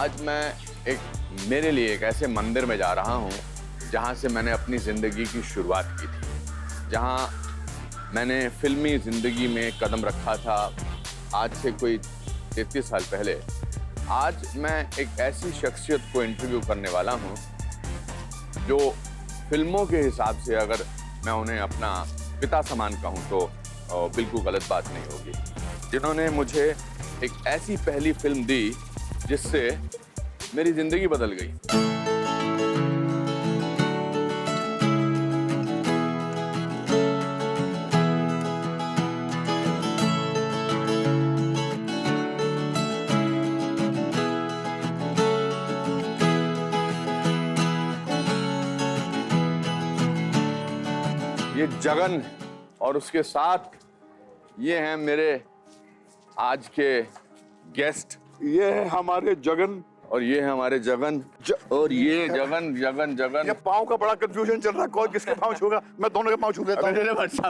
आज मैं मेरे लिए एक ऐसे मंदिर में जा रहा हूँ जहाँ से मैंने अपनी ज़िंदगी की शुरुआत की थी, जहाँ मैंने फिल्मी ज़िंदगी में कदम रखा था आज से कोई 33 साल पहले। आज मैं एक ऐसी शख्सियत को इंटरव्यू करने वाला हूँ जो फिल्मों के हिसाब से अगर मैं उन्हें अपना पिता समान कहूँ तो बिल्कुल गलत बात नहीं होगी, जिन्होंने मुझे एक ऐसी पहली फिल्म दी जिससे मेरी जिंदगी बदल गई। ये जगन और उसके साथ ये हैं मेरे आज के गेस्ट। ये है हमारे जगन और ये है हमारे जगन और ये जगन। ये पाँव का बड़ा कंफ्यूजन चल रहा है, कौन किसके पाँव छूगा। मैं दोनों के पाँव छू लेता हूँ।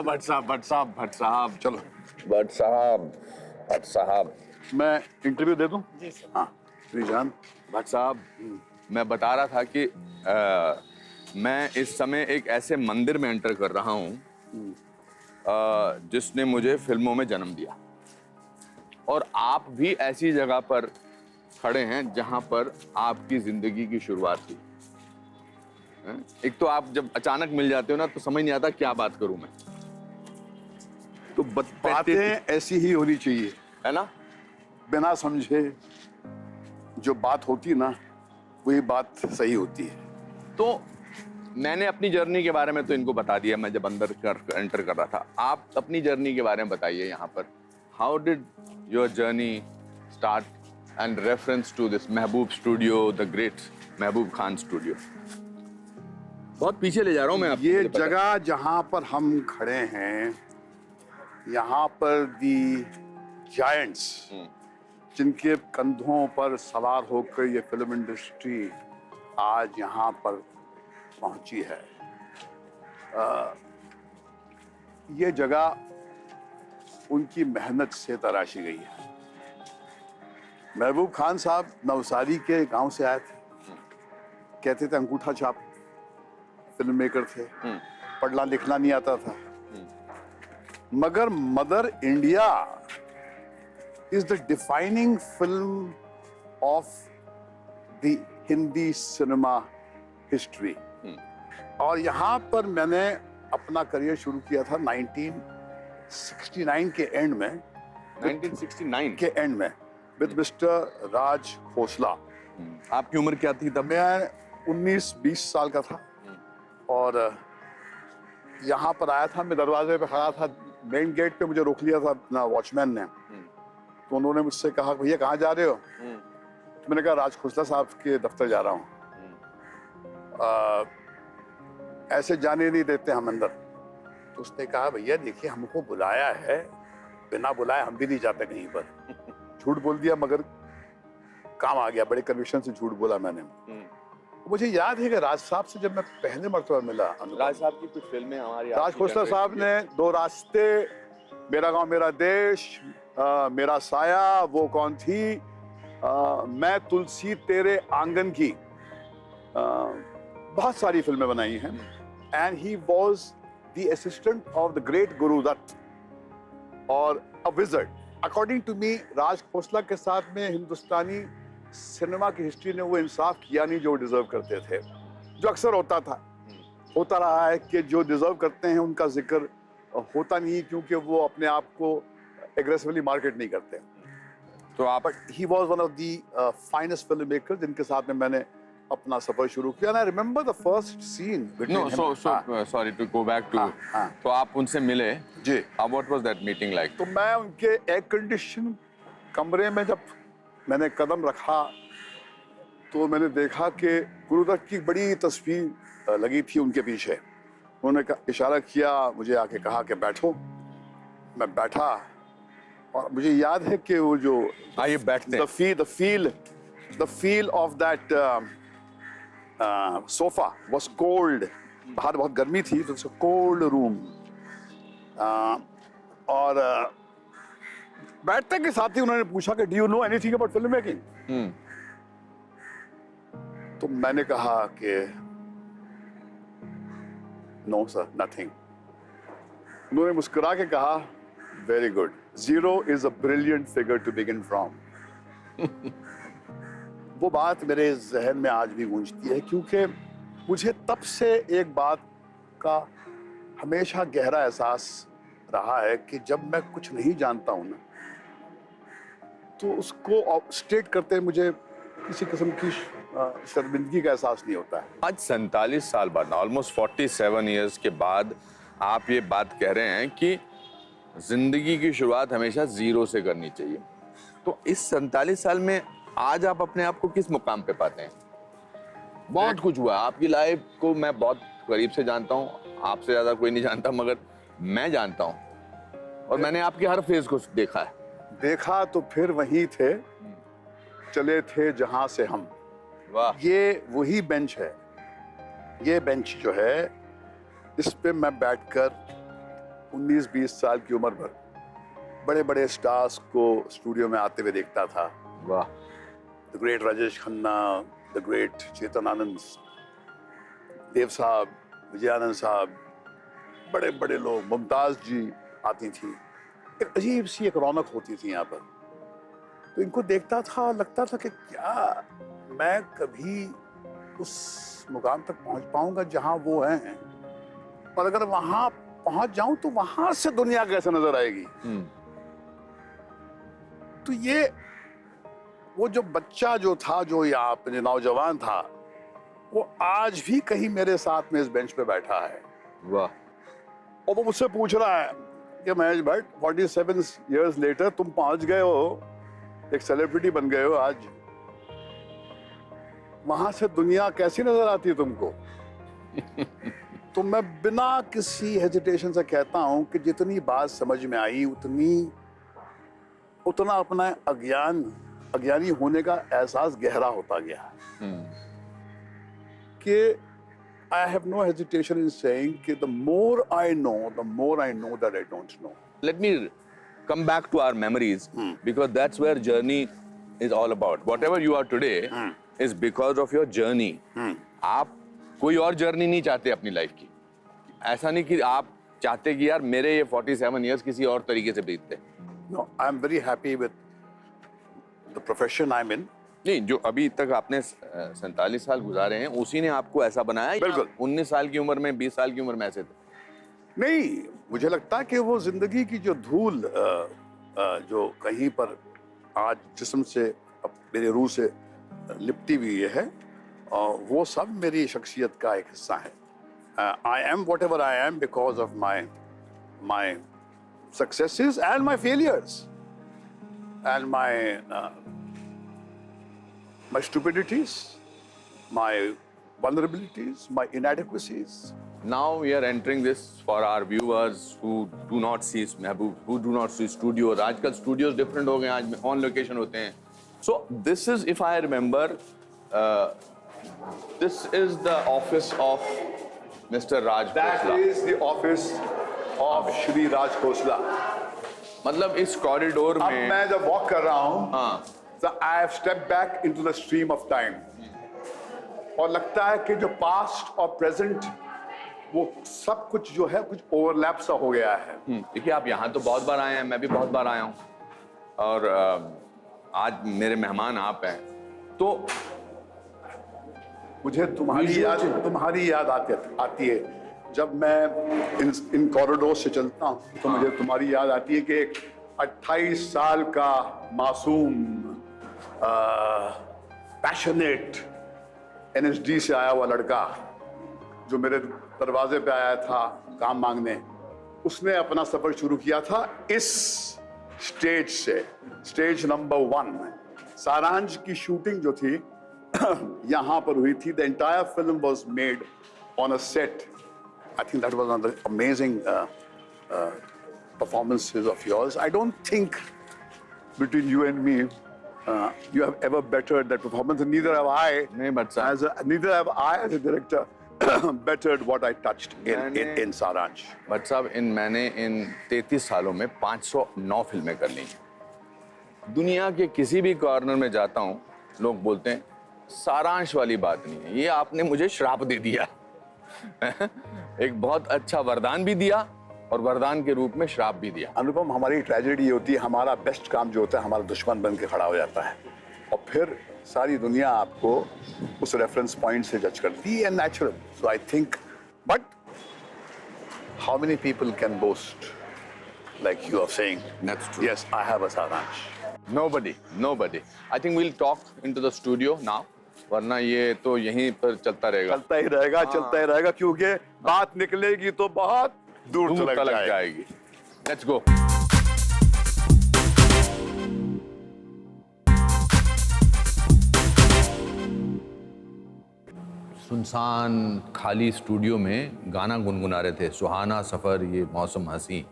भट्ट साहब चलो भट्ट साहब मैं इंटरव्यू दे दूं? जी सर। हाँ श्रीजान। भट्ट साहब, मैं बता रहा था कि मैं इस समय एक ऐसे मंदिर में एंटर कर रहा हूँ जिसने मुझे फिल्मों में जन्म दिया, और आप भी ऐसी जगह पर खड़े हैं जहां पर आपकी जिंदगी की शुरुआत हुई। एक तो आप जब अचानक मिल जाते हो ना तो समझ नहीं आता क्या बात करूं मैं, तो बातें ऐसी ही होनी चाहिए, है ना? बिना समझे जो बात होती ना वही बात सही होती है। तो मैंने अपनी जर्नी के बारे में तो इनको बता दिया, मैं जब अंदर एंटर कर रहा था। आप अपनी जर्नी के बारे में बताइए यहाँ पर। How did your journey start and reference to this Mehboob studio, the great Mehboob Khan studio. बहुत पीछे ले जा रहा हूँ मैं आपको। ये जगह जहाँ पर हम खड़े हैं, यहाँ पर दी जायंट्स जिनके कंधों पर सवार होकर ये फिल्म इंडस्ट्री आज यहाँ पर पहुंची है, ये जगह उनकी मेहनत से तराशी गई है। महबूब खान साहब नवसारी के गांव से आए थे, कहते थे अंगूठा छाप फिल्म मेकर थे, पढ़ना लिखना नहीं आता था, मगर mother India is the defining film of the Hindi cinema history. और यहाँ पर मैंने अपना करियर शुरू किया था 1969 के एंड में। 1969 के एंड में विद मिस्टर राज खोसला। आपकी उम्र क्या थी तब? मैं 19-20 साल का था और यहाँ पर आया था। मैं दरवाजे पे खड़ा था, मेन गेट पे मुझे रोक लिया था अपना वॉचमैन ने। तो उन्होंने मुझसे कहा भैया कहाँ जा रहे हो? तो मैंने कहा राज खोसला साहब के दफ्तर जा रहा हूँ। ऐसे जाने नहीं देते हम अंदर। तो उसने कहा भैया देखिए हमको बुलाया है, बिना बुलाए हम भी नहीं जाते कहीं पर। झूठ बोल दिया मगर काम आ गया, बड़े कन्विक्शन से झूठ बोला मैंने। मुझे याद है कि राज साहब से जब मैं पहले मरतबा मिला, राज साहब की कुछ फिल्में हमारी, राज खोसला साहब ने दो रास्ते, मेरा गांव मेरा देश, मेरा साया, वो कौन थी, मैं तुलसी तेरे आंगन की, बहुत सारी फिल्में बनाई हैं। And he was the assistant of the great Guru Dutt और अ wizard. According to me Raj Khosla के साथ में हिंदुस्तानी सिनेमा की हिस्ट्री ने वो इंसाफ किया नहीं जो डिजर्व करते थे, जो अक्सर होता रहा है कि जो डिजर्व करते हैं उनका जिक्र होता नहीं, क्योंकि वो अपने आप को एग्रेसिवली मार्केट नहीं करते। तो आप, but he was one of the finest film maker जिनके साथ में मैंने अपना सफर शुरू किया। I remember the first scene. No sorry to go back to. तो आप उनसे मिले जी? What was that meeting like? तो मैं उनके एयर कंडीशन कमरे में जब मैंने कदम रखा तो मैंने देखा कि गुरुदत्त की बड़ी तस्वीर लगी थी उनके पीछे। उन्होंने इशारा किया, मुझे आके कहा कि बैठो। मैं बैठा और मुझे याद है कि वो जो आइए बैठते हैं, the feel of that sofa was cold। बाहर बहुत गर्मी थी, तो कोल्ड रूम। और बैठते के साथ ही उन्होंने पूछा कि do you know anything about film making? तो मैंने कहा कि नो सर, नथिंग। उन्होंने मुस्कुरा के कहा, very good, 0 is a brilliant figure to begin from. वो बात मेरे जहन में आज भी गूंजती है, क्योंकि मुझे तब से एक बात का हमेशा गहरा एहसास रहा है कि जब मैं कुछ नहीं जानता हूं ना, तो उसको स्टेट करते मुझे किसी किस्म की शर्मिंदगी का एहसास नहीं होता है। आज 47 साल बाद, ऑलमोस्ट 47 ईयर्स के बाद आप ये बात कह रहे हैं कि जिंदगी की शुरुआत हमेशा 0 से करनी चाहिए। तो इस 47 साल में आज आप अपने आप को किस मुकाम पे पाते हैं? बहुत कुछ हुआ आपकी लाइफ को, मैं बहुत करीब से जानता हूँ, आपसे ज्यादा कोई नहीं जानता, मगर मैं जानता हूँ और मैंने आपके हर फेज को देखा है। देखा तो फिर वहीं थे, चले थे जहां से हम। वाह। ये वही बेंच है, ये बेंच जो है, इस पे मैं बैठकर 19-20 साल की उम्र भर बड़े बड़े स्टार्स को स्टूडियो में आते हुए देखता था। वाह। The great Rajesh Khanna, the great Chetan Anand, Dev Sahab, Vijay Anand साहब, बड़े बड़े लोग, मुमताज जी आती थी। एक अजीब सी एक रौनक होती थी यहाँ पर। तो इनको देखता था, लगता था कि क्या मैं कभी उस मुकाम तक पहुंच पाऊंगा जहां वो हैं, और अगर वहां पहुंच जाऊं तो वहां से दुनिया कैसे नजर आएगी। तो ये वो जो बच्चा जो था, जो यहाँ अपने नौजवान था, वो आज भी कहीं मेरे साथ में इस बेंच पे बैठा है। वाह। और वो मुझसे पूछ रहा है कि महेश भट्ट, 47 इयर्स लेटर तुम पहुंच गए हो, एक सेलिब्रिटी बन गए हो आज, वहां से दुनिया कैसी नजर आती है तुमको? तो मैं बिना किसी हेजिटेशन से कहता हूं कि जितनी बात समझ में आई, उतना अपना अज्ञानी होने का एहसास गहरा होता गया। कि I have no hesitation in saying that the more I know that I don't know. Let me come back to our memories, because that's where journey is all about. Whatever you are today is because of your journey. आप कोई और journey नहीं चाहते अपनी life की। ऐसा नहीं कि आप चाहते कि यार मेरे ये 47 years किसी और तरीके से बीतते। No, I'm very happy with the profession I'm in. नहीं, जो अभी तक आपने 47 साल गुजारे हैं, उसी ने आपको ऐसा बनाया? बिल्कुल। 19 साल की उम्र में, 20 साल की उम्र में ऐसे थे? नहीं, मुझे लगता है कि वो जिंदगी की जो धूल जो कहीं पर आज जिस्म से, मेरे रूह से लिपटी हुई है, वो सब मेरी शख्सियत का एक हिस्सा है। I am whatever I am because of my successes and my failures and my stupidities, my vulnerabilities, my inadequacies. Now we are entering this for our viewers who do not see Mehboob, who do not see studios. आजकल studios different हो गए हैं, आज on location होते हैं. So this is, if I remember, this is the office of Mr. Raj That Khosla. is the office of Shri Raj Khosla. मतलब इस corridor अब में मैं जब वॉक कर रहा हूँ, हाँ, so I have stepped back into the stream of time. और लगता है कि जो पास्ट और प्रेजेंट, वो सब कुछ जो है कुछ ओवरलैप सा हो गया है। देखिए आप यहाँ तो बहुत बार आए हैं, मैं भी बहुत बार आया हूँ, और आज मेरे मेहमान आप हैं, तो मुझे तुम्हारी याद आती है। जब मैं इन कॉरिडोर से चलता हूँ तो मुझे तुम्हारी याद आती है कि एक 28 साल का मासूम पैशनेट NSD से आया हुआ लड़का जो मेरे दरवाजे पे आया था काम मांगने, उसने अपना सफर शुरू किया था इस स्टेज से, स्टेज नंबर 1। सारांश की शूटिंग जो थी यहाँ पर हुई थी। The entire film was made on a set. I think that was one of the amazing performances of yours. I don't think between you and me you have ever bettered that performance, and neither have I. नहीं, but sir, neither have I as a director bettered what I touched in Saransh. But साहब, मैंने इन 33 सालों में 509 फिल्में कर ली। दुनिया के किसी भी कॉर्नर में जाता हूँ, लोग बोलते हैं सारांश वाली बात नहीं है, ये आपने मुझे श्राप दे दिया। एक बहुत अच्छा वरदान भी दिया और वरदान के रूप में श्राप भी दिया। अनुपम, हमारी ट्रेजेडी ये होती है, हमारा बेस्ट काम जो होता है हमारा दुश्मन बन के खड़ा हो जाता है और फिर सारी दुनिया आपको उस रेफरेंस पॉइंट से जज करती है, natural. So I think, but how many people can boast like you are saying? That's true. Yes, I have a saransh. Nobody. I think we'll talk into the studio now. वरना ये तो यहीं पर चलता रहेगा। चलता ही रहेगा क्योंकि बात निकलेगी तो बहुत दूर तक जाएगी। Let's go. सुनसान खाली स्टूडियो में गाना गुनगुना रहे थे, सुहाना सफर ये मौसम हंसी,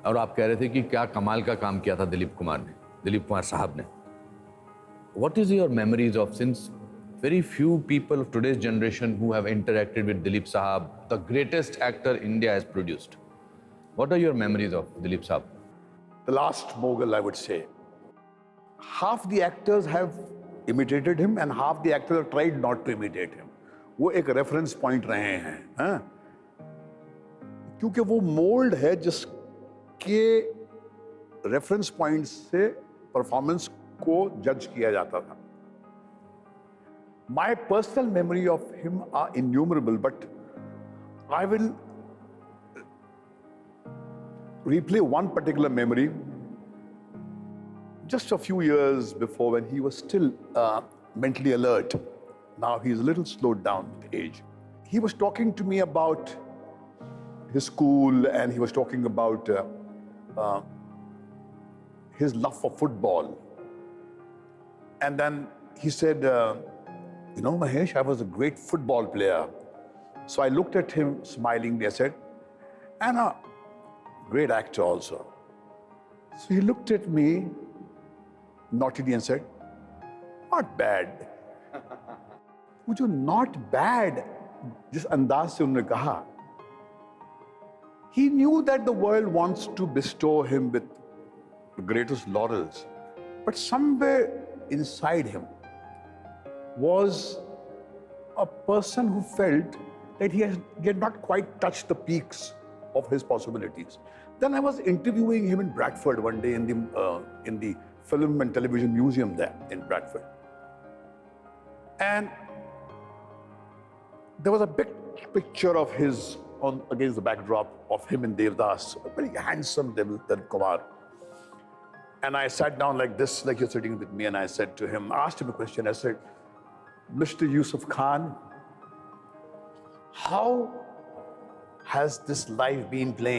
और आप कह रहे थे कि क्या कमाल का काम किया था दिलीप कुमार साहब ने। What is your memories of, since very few people of today's generation who have interacted with Dilip Sahab, the greatest actor India has produced? What are your memories of Dilip Sahab? The last Mughal, I would say. Half the actors have imitated him and half the actors have tried not to imitate him. वो एक reference point रहे हैं, हाँ? क्योंकि वो mold है जिसके reference point से performance को judge किया जाता था. My personal memory of him are innumerable, but I will replay one particular memory. Just a few years before, when he was still mentally alert. Now he's a little slowed down with age. He was talking to me about his school, and he was talking about his love for football. And then he said, you know, Mahesh, I was a great football player. So I looked at him smilingly. I said, and a great actor also. So he looked at me naughtily and said, not bad. वो जो not bad जिस अंदाज से उन्होंने कहा, he knew that the world wants to bestow him with the greatest laurels, but somewhere inside him was a person who felt that he had not quite touched the peaks of his possibilities. Then I was interviewing him in Bradford one day in the Film and Television Museum there in Bradford. And there was a big picture of his against the backdrop of him and Devdas, a very handsome Dilip Kumar. And I sat down like this, like you're sitting with me, and I said to him, I asked him a question. I said, Mr. Yusuf Khan, how has this life been playing